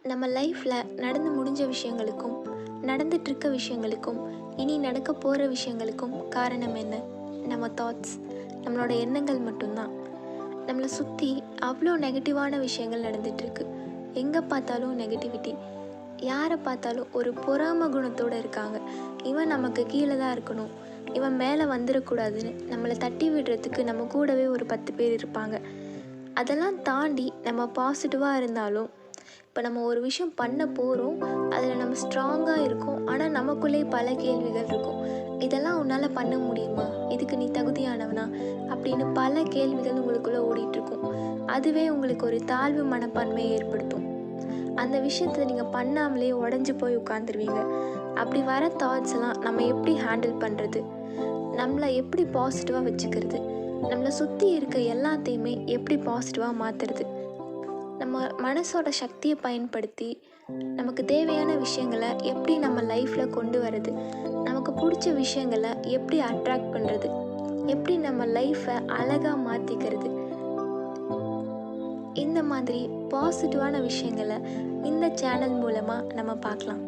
நம்ம லைஃப்பில் நடந்து முடிஞ்ச விஷயங்களுக்கும் நடந்துட்டுருக்க விஷயங்களுக்கும் இனி நடக்க போகிற விஷயங்களுக்கும் காரணம் என்ன? நம்ம தாட்ஸ், நம்மளோட எண்ணங்கள் மட்டும்தான். நம்மளை சுற்றி அவ்வளோ நெகட்டிவான விஷயங்கள் நடந்துகிட்ருக்கு. எங்கே பார்த்தாலும் நெகட்டிவிட்டி, யாரை பார்த்தாலும் ஒரு பொறாம குணத்தோடு இருக்காங்க. இவன் நமக்கு கீழே தான் இருக்கணும், இவன் மேலே வந்துடக்கூடாதுன்னு நம்மளை தட்டி விடுறதுக்கு நம்ம கூடவே ஒரு 10 பேர் இருப்பாங்க. அதெல்லாம் தாண்டி நம்ம பாசிட்டிவாக இருந்தாலும், இப்போ நம்ம ஒரு விஷயம் பண்ண போகிறோம், அதில் நம்ம ஸ்ட்ராங்காக இருக்கோம், ஆனால் நமக்குள்ளே பல கேள்விகள் இருக்கும். இதெல்லாம் உன்னால் பண்ண முடியுமா, இதுக்கு நீ தகுதியானவனா அப்படின்னு பல கேள்விகள் உங்களுக்குள்ளே ஓடிட்டுருக்கும். அதுவே உங்களுக்கு ஒரு தாழ்வு மனப்பான்மையை ஏற்படுத்தும். அந்த விஷயத்தை நீங்கள் பண்ணாமலே உடஞ்சி போய் உட்காந்துருவீங்க. அப்படி வர தாட்ஸ் எல்லாம் நம்ம எப்படி ஹேண்டில் பண்ணுறது, நம்மளை எப்படி பாசிட்டிவாக வச்சுக்கிறது, நம்மளை சுற்றி இருக்க எல்லாத்தையுமே எப்படி பாசிட்டிவாக மாற்றுறது, நம்ம மனசோட சக்தியை பயன்படுத்தி நமக்கு தேவையான விஷயங்களை எப்படி நம்ம லைஃப்பில் கொண்டு வர்றது, நமக்கு பிடிச்ச விஷயங்களை எப்படி அட்ராக்ட் பண்ணுறது, எப்படி நம்ம லைஃப்பை அழகாக மாற்றிக்கிறது, இந்த மாதிரி பாசிட்டிவான விஷயங்களை இந்த சேனல் மூலமாக நம்ம பார்க்கலாம்.